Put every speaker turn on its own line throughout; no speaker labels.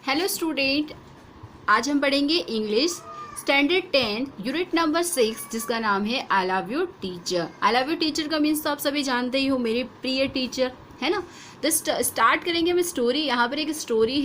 Hello student, आज हम पढ़ेंगे इंग्लिश स्टैंडर्ड 10 यूनिट नंबर 6 जिसका नाम है I love you teacher. I love you teacher का मीन्स तो आप सभी जानते ही हो, मेरे प्रिय टीचर, है ना। तो स्टार्ट करेंगे हम स्टोरी। यहाँ पर एक स्टोरी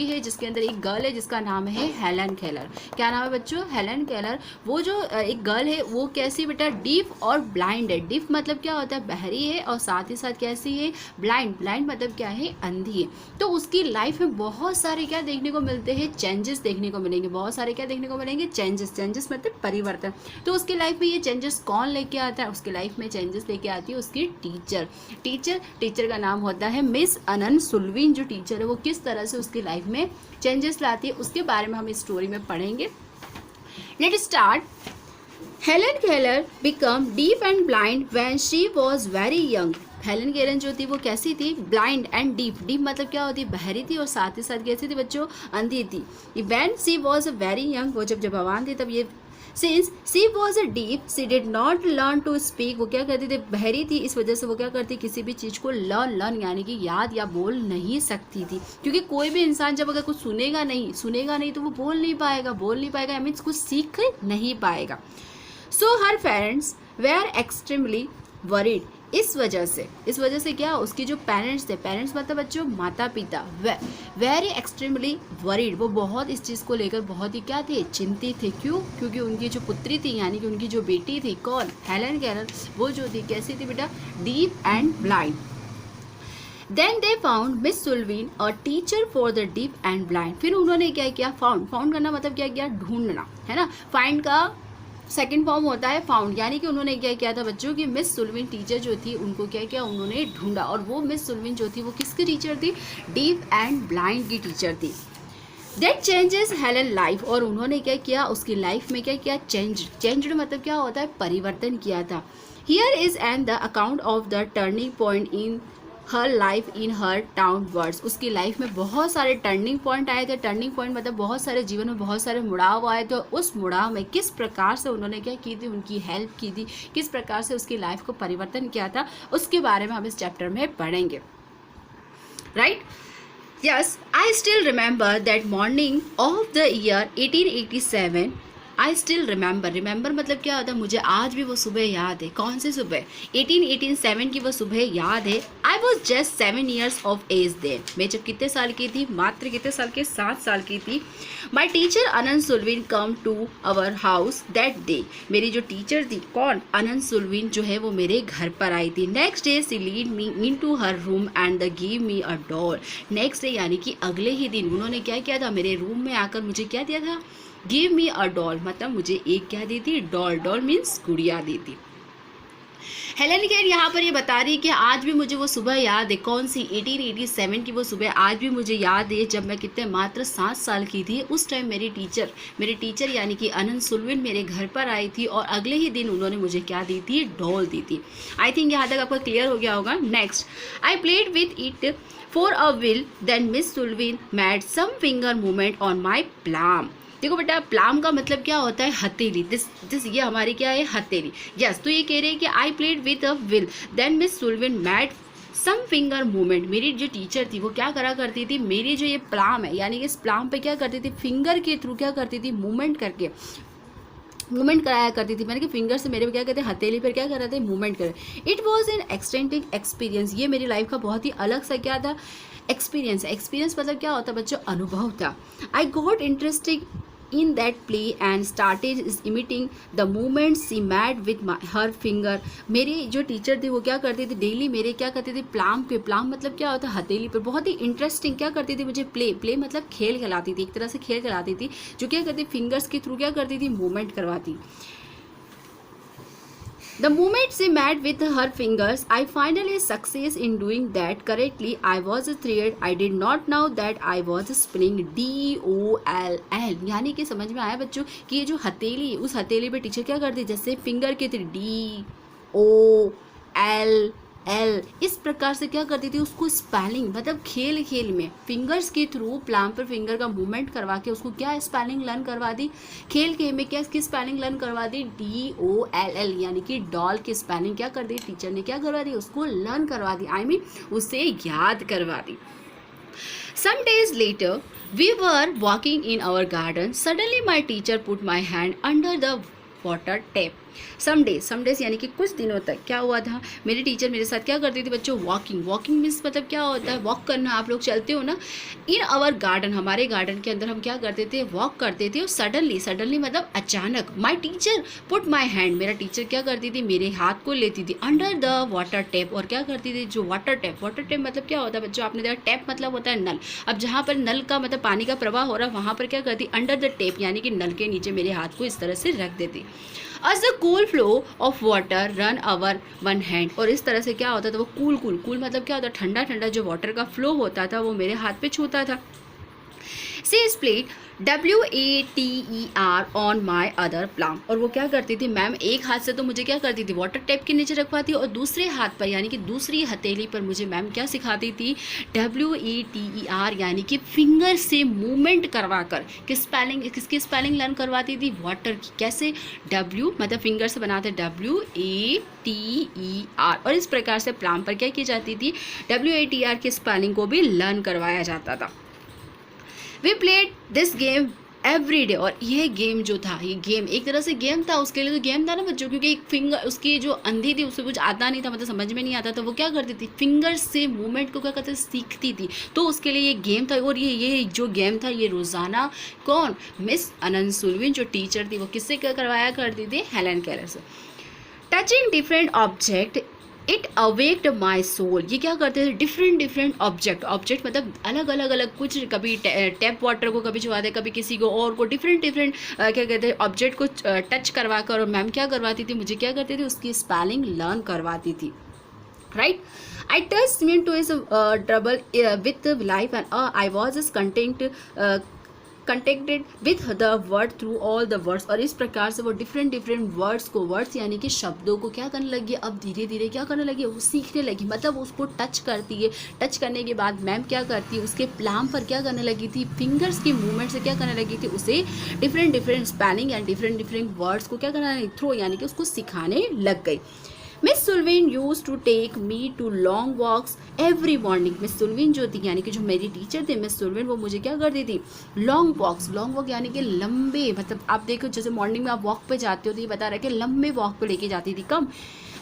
है जिसके अंदर एक गर्ल है जिसका नाम है हेलन केलर। क्या नाम है बच्चों? Helen Keller. वो जो एक गर्ल है वो कैसी बेटा? डीफ और ब्लाइंड है। डीफ मतलब क्या होता है? बहरी है, और साथ ही साथ कैसी है? ब्लाइंड। ब्लाइंड मतलब क्या है? अंधी है। तो उसकी लाइफ में बहुत सारे क्या देखने को मिलते हैं? चेंजेस देखने को मिलेंगे। बहुत सारे क्या देखने को मिलेंगे? चेंजेस मतलब परिवर्तन। तो उसकी लाइफ में ये चेंजेस कौन लेके आता है? उसकी लाइफ में चेंजेस लेके आती है उसकी टीचर का नाम होता है मिस अनन सुल्विन। जो टीचर है वो किस तरह से उसकी लाइफ में चेंजेस लाती है उसके बारे में हम इस स्टोरी में पढ़ेंगे। Let start. Helen Keller become deaf and blind when she was very young. Helen Keller जो थी वो कैसी थी? Blind and deaf. डीफ मतलब क्या होती है? बहरी थी, और साथ ही साथ कैसी थी बच्चों? अंधी थी। When she was very young, वो जब जवान थी तब ये। Since she was a deaf, she did not learn to speak। वो क्या करती थी? बहरी थी, इस वजह से वो क्या करती? किसी भी चीज़ को लर्न यानी कि याद या बोल नहीं सकती थी। क्योंकि कोई भी इंसान जब अगर कुछ सुनेगा नहीं तो वो बोल नहीं पाएगा मीन्स कुछ सीख नहीं पाएगा। सो हर पेरेंट्स वेर एक्सट्रीमली वरीड। इस वजह से क्या? उसकी जो पेरेंट्स थे, पेरेंट्स मतलब बच्चों माता पिता, वेरी एक्सट्रीमली वरीड। वो बहुत इस चीज़ को लेकर बहुत ही क्या थे? चिंतित थे। क्यों? क्योंकि उनकी जो पुत्री थी यानी कि उनकी जो बेटी थी, कौन? हेलन केलर, वो जो थी कैसी थी बेटा? Deaf and blind. Then they found Miss Sullivan a teacher for the deaf and blind। फिर उन्होंने क्या किया? फाउंड करना मतलब क्या किया? ढूंढना, है ना। फाइंड का सेकेंड फॉर्म होता है फाउंड, यानी कि उन्होंने क्या किया था बच्चों की मिस सुल्विन टीचर जो थी उनको क्या किया? उन्होंने ढूंढा। और वो मिस सुल्विन जो थी वो किसकी टीचर थी? डीफ एंड ब्लाइंड की टीचर थी। That changes Helen life. और उन्होंने क्या किया? उसकी लाइफ में क्या किया? चेंज्ड मतलब क्या होता है? परिवर्तन किया था। Here is and the account of the turning point in her life in her town words. उसकी लाइफ में बहुत सारे टर्निंग पॉइंट आए थे। टर्निंग पॉइंट मतलब बहुत सारे जीवन में बहुत सारे मुड़ाव आए थे। उस मुड़ाव में किस प्रकार से उन्होंने क्या की थी? उनकी हेल्प की थी। किस प्रकार से उसकी लाइफ को परिवर्तन किया था उसके बारे में हम इस चैप्टर में पढ़ेंगे। Right? Yes, I still remember that morning of the year 1887। I still remember मतलब क्या होता है? मुझे आज भी वो सुबह याद है। कौन सी सुबह? 1887 की वो सुबह याद है। I was just 7 years of age then. मैं जब कितने साल की थी? मात्र कितने साल के? 7 साल की थी। My teacher Anne Sullivan come to our house that day. मेरी जो टीचर थी, कौन? अनंत सुल्विन जो है वो मेरे घर पर आई थी। Next day she lead me into her room and the give me a doll. Next day यानी कि अगले ही दिन उन्होंने क्या किया था? मेरे रूम में आकर मुझे क्या दिया था? गिव मी अ डॉल मतलब मुझे एक क्या दी थी? डॉल मीन्स गुड़िया दी थी। हेलन केलर यहाँ पर ये बता रही है कि आज भी मुझे वो सुबह याद है। कौन सी? 1887 की वो सुबह आज भी मुझे याद है, जब मैं कितने मात्र 7 साल की थी। उस टाइम मेरी टीचर यानी कि अनंत सुल्विन मेरे घर पर आई थी, और अगले ही दिन उन्होंने मुझे क्या दी थी? डॉल दी थी। आई थिंक यहाँ तक आपको क्लियर हो गया होगा। Next, I played with it for a while then Miss Sullivan made some finger movement on my palm. देखो बेटा, प्लाम का मतलब क्या होता है? हथेली। दिस ये हमारी क्या है? हथेली। यस, तो ये कह रहे हैं कि I played with a while then Miss Sullivan made some finger movement. मेरी जो टीचर थी वो क्या करा करती थी? मेरी जो ये प्लाम है यानी कि इस प्लाम पे क्या करती थी? फिंगर के थ्रू क्या करती थी? मूवमेंट करके मूवमेंट कराया करती थी। मैंने कि फिंगर से मेरे क्या कहते हैं? हथेली पर क्या कर रहे थे? मूवमेंट कर। It was an exciting experience. ये मेरी लाइफ का बहुत ही अलग सा क्या था? एक्सपीरियंस मतलब क्या होता है बच्चों? अनुभव था। I got interested in that play and started imitating the movements she made with her finger। मेरी जो टीचर थी वो क्या करती थी? डेली मेरे क्या करती थी? प्लाम मतलब क्या होता है? हथेली पर बहुत ही इंटरेस्टिंग क्या करती थी? मुझे प्ले मतलब खेल खिलाती थी, एक तरह से खेल खिलाती थी, जो क्या करती? फिंगर्स के थ्रू क्या करती थी? मूवमेंट करवाती। The moment she made with her fingers, I finally succeeded in doing that correctly. I was thrilled. I did not know that I was spelling DOLL। यानी कि समझ में आया बच्चों कि ये जो हथेली, उस हथेली पे टीचर क्या करती? जैसे फिंगर के थे DOLL इस प्रकार से क्या करती थी? उसको स्पेलिंग मतलब खेल में फिंगर्स के थ्रू प्लाम पर फिंगर का मूवमेंट करवा के उसको क्या स्पेलिंग लर्न करवा दी? खेल में क्या की स्पेलिंग लर्न करवा दी? DOLL यानी कि डॉल की स्पेलिंग क्या कर दी? टीचर ने क्या करवा दी? उसको लर्न करवा दी। आई मीन उसे याद करवा दी। Some days later, we were walking in our garden. Suddenly, my teacher put my hand under the water tap. Some days यानी कि कुछ दिनों तक क्या हुआ था, मेरी टीचर मेरे साथ क्या करती थी बच्चों, वॉकिंग मीन्स मतलब क्या होता है, वॉक करना. आप लोग चलते हो ना. इन आवर गार्डन, हमारे गार्डन के अंदर हम क्या करते थे, वॉक करते थे. और सडनली मतलब अचानक, my teacher put my hand, मेरा टीचर क्या करती थी, मेरे हाथ को लेती थी अंडर द वाटर टैप. और क्या करती थी, जो वाटर टैप मतलब क्या होता है बच्चों, आपने देखा टैप मतलब होता है नल. अब जहाँ पर नल का मतलब पानी का प्रवाह हो रहा है, वहाँ पर क्या करती, अंडर द टैप यानी कि नल के नीचे मेरे हाथ को इस तरह से रख देती. As the cool flow of water run our one hand. और इस तरह से क्या होता था, वो कूल मतलब क्या होता है, ठंडा जो वाटर का फ्लो होता था वो मेरे हाथ पे छूता था. She splayed WATER on my other palm. और वो क्या करती थी मैम, एक हाथ से तो मुझे क्या करती थी, वाटर टैप के नीचे रखवाती, और दूसरे हाथ पर यानी कि दूसरी हथेली पर मुझे मैम क्या सिखाती थी, WATER यानी कि फिंगर से मूवमेंट करवा कर किसकी स्पेलिंग लर्न करवाती थी, वाटर की. कैसे, W मतलब फिंगर से बनाते WATER. और इस प्रकार से प्लाम पर क्या की जाती थी, WATER की स्पेलिंग को भी लर्न करवाया जाता था. We played this game every day. और ये गेम जो था, ये गेम एक तरह से गेम था, उसके लिए तो गेम था ना बच्चों, क्योंकि एक फिंगर उसकी जो अंधी थी उसे कुछ आता नहीं था, मतलब समझ में नहीं आता, तो वो क्या करती थी, फिंगर से मूवमेंट को क्या करते थे, सीखती थी. तो उसके लिए ये गेम था. और ये जो गेम था ये रोज़ाना कौन, मिस अनंत सुलविन जो टीचर थी वो किससे करवाया करती थी, हेलन केलर से. Touching different object it awaked my soul. ये क्या करते थे, डिफरेंट ऑब्जेक्ट मतलब अलग कुछ, कभी टैप वाटर को कभी छुआते, कभी किसी को और को डिफरेंट क्या कहते हैं ऑब्जेक्ट को टच करवा कर. और मैम क्या करवाती थी, मुझे क्या करती थी, उसकी स्पेलिंग लर्न करवाती थी. Right. I touched me to his trouble with life and I was contacted with the word through all the words. और इस प्रकार से वो डिफरेंट वर्ड्स यानी कि शब्दों को क्या करने लगी, अब धीरे धीरे क्या करने लगी, वो सीखने लगी. मतलब उसको टच करती है. टच करने के बाद मैम क्या करती है, उसके प्लाम पर क्या करने लगी थी, फिंगर्स की मूवमेंट से क्या करने लगी थी, उसे different spelling and different words को क्या करना लगी, थ्रो यानी कि उसको सिखाने लग गई. Miss Sullivan use to take me to long walks every morning. Miss Sullivan जो थी यानी कि जो मेरी टीचर थे मिस सुलविन, वो मुझे क्या करती थी, लॉन्ग वॉक यानी कि लंबे, मतलब आप देखो जैसे मॉर्निंग में आप वॉक पे जाते हो तो ये बता रहा है कि लंबे वॉक पे लेके जाती थी. कम,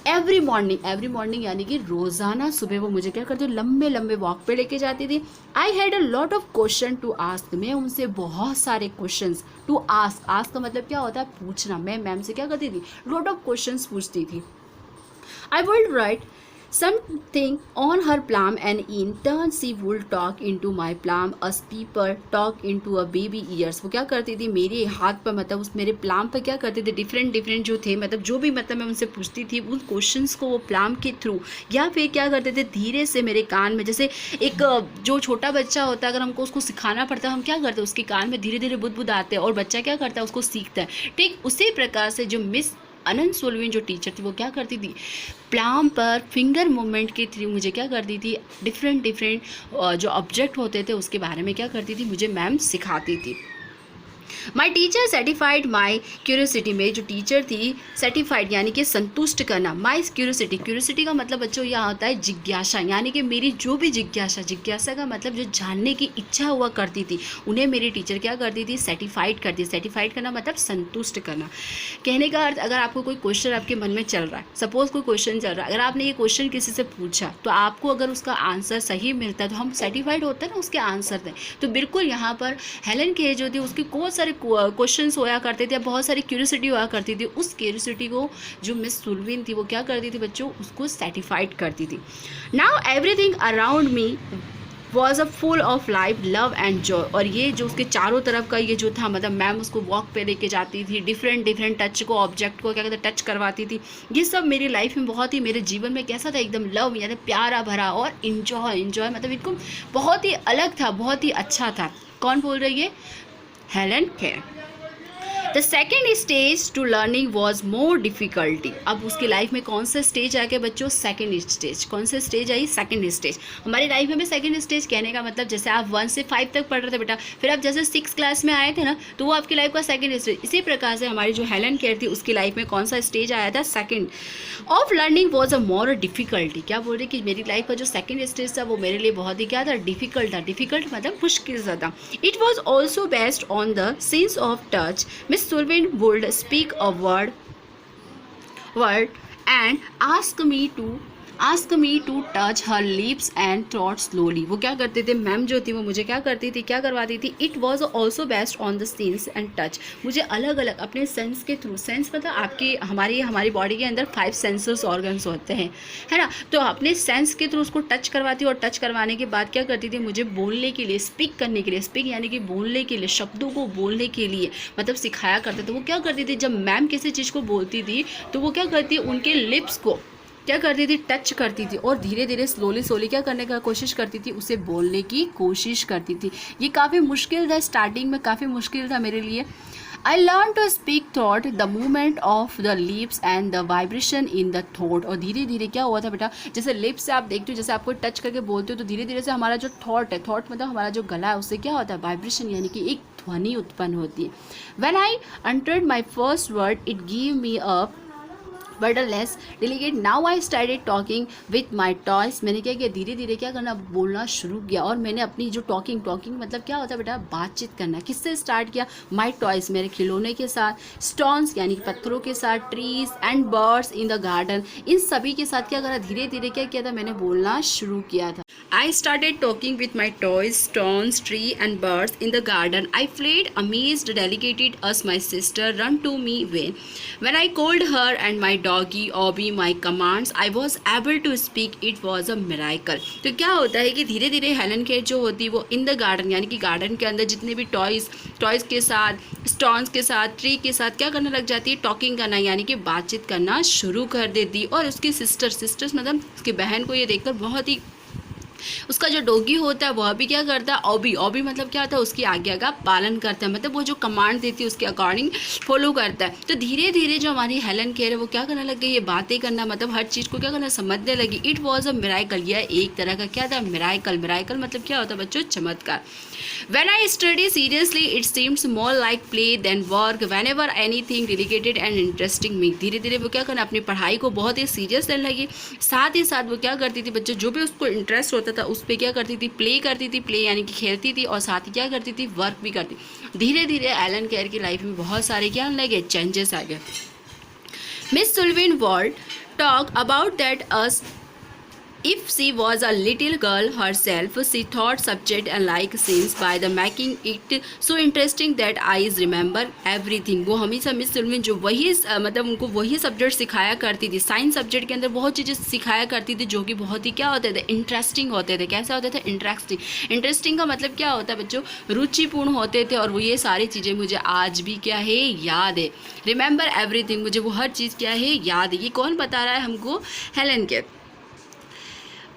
एवरी मॉर्निंग यानी कि रोज़ाना सुबह वो मुझे क्या करती, लंबे वॉक पे लेके जाती थी. I had a lot of question to ask. मैं उनसे बहुत सारे क्वेश्चन टू आस्क का मतलब क्या होता है, पूछना. मैं मैम से क्या करती थी, लॉट ऑफ क्वेश्चन पूछती थी. I would write something on her palm and in turn she would talk into my palm as people talk into a baby ears. वो क्या करती थी, मेरे हाथ पर मतलब उस मेरे प्लाम पर क्या करते थे, डिफरेंट जो थे मतलब जो भी मतलब मैं उनसे पूछती थी उन क्वेश्चंस को वो प्लाम के थ्रू या फिर क्या करते थे, धीरे से मेरे कान में, जैसे एक जो छोटा बच्चा होता है अगर हमको उसको सिखाना पड़ता है हम क्या करते हैं, उसके कान में धीरे धीरे बुदबुद आते हैं और बच्चा क्या करता है, उसको सीखता है. ठीक उसी प्रकार से जो मिस अनंत सुलविन जो टीचर थी वो क्या करती थी, प्लाम पर फिंगर मूवमेंट के थ्रू मुझे क्या करती थी, डिफरेंट जो ऑब्जेक्ट होते थे उसके बारे में क्या करती थी, मुझे मैम सिखाती थी. My teacher satisfied my curiosity. मेरी जो टीचर थी सेटिफाइड यानी कि संतुष्ट करना. माई क्यूरियोसिटी का मतलब बच्चों यहाँ होता है जिज्ञासा, यानी कि मेरी जो भी जिज्ञासा का मतलब जो जानने की इच्छा हुआ करती थी उन्हें मेरी टीचर क्या करती थी, सेटिफाइड करती. सेटिफाइड करना मतलब संतुष्ट करना. कहने का अर्थ, अगर आपको कोई क्वेश्चन आपके मन में चल रहा है, सपोज कोई क्वेश्चन चल रहा है, अगर आपने ये क्वेश्चन किसी से पूछा तो आपको अगर उसका आंसर सही मिलता है तो हम सेटिफाइड होते हैं ना उसके आंसर दें. तो बिल्कुल यहाँ पर हेलन के जो थी उसकी बहुत सारे क्वेश्चंस होया करते थे, बहुत सारी क्यूरियोसिटी हुआ करती थी. उस क्यूरियोसिटी को जो मिस सुलविन थी वो क्या करती थी बच्चों, उसको सेटिफाइड करती थी. Now everything around me was a full of life, love and Joy. और ये जो उसके चारों तरफ का ये जो था मतलब मैम उसको वॉक पे लेके जाती थी, डिफरेंट टच को, ऑब्जेक्ट को क्या कहते हैं टच करवाती थी. ये सब मेरी लाइफ में बहुत ही, मेरे जीवन में कैसा था, एकदम लव यानी प्यारा भरा, और इन्जॉय मतलब इनको बहुत ही अलग था, बहुत ही अच्छा था. कौन बोल रही है, Helen Keller. The second stage to learning was more difficulty. अब उसकी लाइफ में कौन सा स्टेज आ गया बच्चों? Second stage. कौन सा स्टेज आई? Second stage. हमारी लाइफ में भी सेकेंड स्टेज कहने का मतलब जैसे आप 1 से 5 तक पढ़ रहे थे बेटा, फिर आप जैसे 6 क्लास में आए थे ना, तो वो आपकी लाइफ का सेकेंड स्टेज। इसी प्रकार से हमारी जो हेलन केयर थी उसकी लाइफ में कौन सा स्टेज आया था? Second of learning was a more difficulty. क्या बोल रही कि मेरी लाइफ का जो सेकेंड स्टेज था वो मेरे लिए बहुत ही क्या था? डिफ़िकल्ट था। डिफ़िकल्ट मतलब मुश्किल सा था। It was also based on the sense of touch. Miss Sullivan would speak a word and ask me to touch her lips and throat slowly। वो क्या करते थे? मैम जो थी वो मुझे क्या करती थी? क्या करवाती थी? It was also based on the sense and touch. मुझे अलग अलग अपने सेंस के थ्रू, सेंस मतलब आपकी हमारी बॉडी के अंदर 5 सेंसर्स ऑर्गन्स होते हैं, है ना, तो अपने सेंस के थ्रू उसको टच करवाती और टच करवाने के बाद क्या करती थी? मुझे बोलने के लिए, स्पीक करने के लिए, स्पीक यानी कि बोलने के लिए, शब्दों को बोलने के लिए मतलब सिखाया करते थे। वो क्या करती थी? जब मैम किसी चीज़ को बोलती थी तो वो क्या करती है? उनके लिप्स को क्या करती थी? टच करती थी और धीरे धीरे स्लोली क्या करने का कोशिश करती थी? उसे बोलने की कोशिश करती थी। ये काफ़ी मुश्किल था, स्टार्टिंग में काफ़ी मुश्किल था मेरे लिए। I learned to speak thought, the movement of the lips and the vibration in the throat। और धीरे धीरे क्या हुआ था बेटा? जैसे लिप्स से आप देखते हो, जैसे आपको टच करके बोलते हो तो धीरे धीरे से हमारा जो थॉट है, थॉट मतलब हमारा जो गला है, उससे क्या होता है? वाइब्रेशन यानी कि एक ध्वनि उत्पन्न होती है। When I uttered my first word, it gave me a boundless delight. Now I started talking with my toys. मैंने क्या किया? धीरे धीरे क्या करना? बोलना शुरू किया। और मैंने अपनी जो टॉकिंग मतलब क्या होता है बेटा? बातचीत करना। किससे स्टार्ट किया? माई टॉयस, मेरे खिलौने के साथ, स्टोन्स यानी कि पत्थरों के साथ, trees and birds in the garden, इन सभी के साथ क्या करा? धीरे धीरे क्या किया था? मैंने बोलना शुरू किया था। I started talking with my toys, stones, tree and birds in the garden. I fled amazed, delighted as my sister run to me when I called her and my doggy obey my commands. I was able to speak. It was a miracle। तो क्या होता है कि धीरे धीरे Helen care जो होती है वो इन द गार्डन यानी कि गार्डन के अंदर जितने भी टॉयज़ के साथ, स्टोन्स के साथ, ट्री के साथ क्या करने लग जाती है? टॉकिंग करना यानी कि बातचीत करना शुरू कर देती। और उसकी सिस्टर्स मतलब उसकी बहन को ये देखकर बहुत ही, उसका जो डॉगी होता है वह भी क्या करता है? ऑबी मतलब क्या होता है? उसकी आज्ञा का पालन करता है, मतलब वो जो कमांड देती है उसके अकॉर्डिंग फॉलो करता है। तो धीरे धीरे जो हमारी हेलन केयर है वो क्या करने लग गई? ये बातें करना मतलब हर चीज़ को क्या करना? समझने लगी। It was a miracle. यह एक तरह का क्या था? मिराइकल मतलब क्या होता है बच्चों? चमत्कार। When I study seriously, it seems more like play than work. Whenever anything dedicated and interesting me। धीरे धीरे वो क्या करना? अपनी पढ़ाई को बहुत ही सीरियस लेने लगी। साथ ही साथ वो क्या करती थी बच्चों? जो भी उसको इंटरेस्ट होता था उस पर क्या करती थी? प्ले करती थी। प्ले यानी कि खेलती थी और साथ ही क्या करती थी? वर्क भी करती। धीरे धीरे हेलन केयर की लाइफ में बहुत सारे क्या आने लगे? चेंजेस आ गए। Miss Sullivan would talk about that as if she was a little girl herself, she taught subject and like scenes by the making it so interesting that I remember everything। वो हमेशा miss सुल्विन जो वही मतलब उनको वही subject सिखाया करती थी। साइंस सब्जेक्ट के अंदर बहुत चीज़ें सिखाया करती थी जो कि बहुत ही क्या होते थे? इंटरेस्टिंग होते थे। कैसे होते थे? इंटरेस्टिंग का मतलब क्या होता है बच्चों? रुचिपूर्ण होते थे। और वो ये सारी चीज़ें मुझे आज भी क्या है? याद है। रिमेंबर एवरीथिंग, मुझे वो हर चीज़ क्या है? याद है। ये कौन बता रहा है हमको? Helen Keller.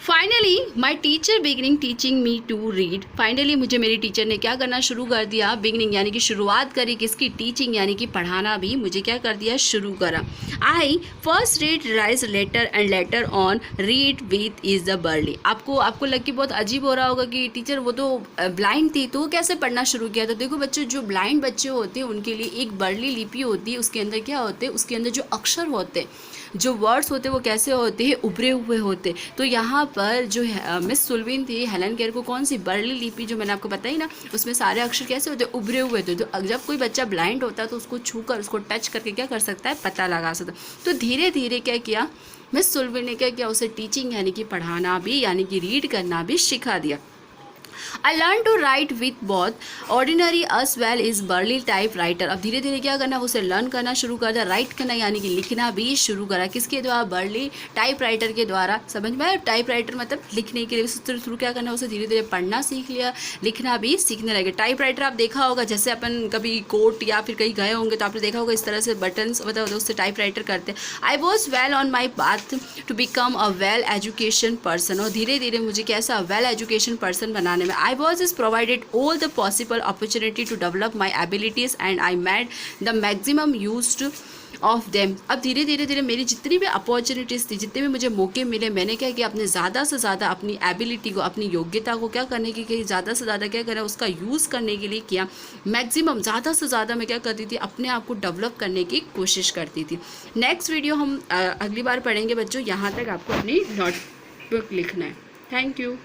Finally my teacher beginning teaching me to read. Finally मुझे मेरी टीचर ने क्या करना शुरू कर दिया? बिगनिंग यानी कि शुरुआत करी। किसकी? टीचिंग यानी कि पढ़ाना भी मुझे क्या कर दिया? शुरू करा। I first read raised letter and later on read with is the Braille. आपको लग के बहुत अजीब हो रहा होगा कि टीचर वो तो ब्लाइंड थी तो वो कैसे पढ़ना शुरू किया? तो देखो बच्चों, जो ब्लाइंड बच्चे होते हैं उनके लिए एक बर्ली लिपि होती है। उसके अंदर क्या होते हैं? उसके अंदर जो अक्षर होते हैं, जो वर्ड्स होते हैं वो कैसे होते हैं? उभरे हुए होते। तो यहाँ पर जो मिस सुल्विन थी हेलन केयर को कौन सी? बर्ली लिपि जो मैंने आपको बताई ना, उसमें सारे अक्षर कैसे होते? उभरे हुए थे। तो जब कोई बच्चा ब्लाइंड होता है तो उसको छूकर, उसको टच करके क्या कर सकता है? पता लगा सकता है। तो धीरे धीरे क्या किया मिस सुल्विन ने? क्या किया? उसे टीचिंग यानी कि पढ़ाना भी यानी कि रीड करना भी सिखा दिया। I learned to write with both ordinary as well as burly typewriter। अब धीरे धीरे क्या करना? उसे लर्न करना शुरू कर दिया। राइट करना यानी कि लिखना भी शुरू करा। किसके द्वारा? बर्ली टाइपराइटर के द्वारा। समझ में आया? टाइपराइटर मतलब लिखने के लिए। उस थ्रू क्या करना? उसे धीरे धीरे पढ़ना सीख लिया, लिखना भी सीखने लगे। टाइपराइटर आप देखा होगा, जैसे अपन कभी कोर्ट या फिर कहीं गए होंगे तो आपने देखा होगा इस तरह से बटन्स मतलब उससे टाइपराइटर करते। I was well on my path to become a well education person. और धीरे धीरे मुझे कैसा? वेल एजुकेशन पर्सन बनाने ज़माने में। I was is provided all the possible opportunity to develop my abilities and I made the maximum use of them. अब धीरे धीरे मेरी जितनी भी अपॉर्चुनिटीज़ थी, जितने भी मुझे मौके मिले, मैंने क्या किया, अपने ज़्यादा से ज़्यादा अपनी एबिलिटी को, अपनी योग्यता को क्या करने की, ज़्यादा से ज़्यादा क्या करें, उसका यूज़ करने के लिए किया। मैक्सिमम ज़्यादा से ज़्यादा मैं क्या करती थी, अपने आप को डेवलप करने की कोशिश करती थी। नेक्स्ट वीडियो हम अगली बार पढ़ेंगे बच्चों। यहाँ तक आपको अपनी नोटबुक लिखना है। Thank you.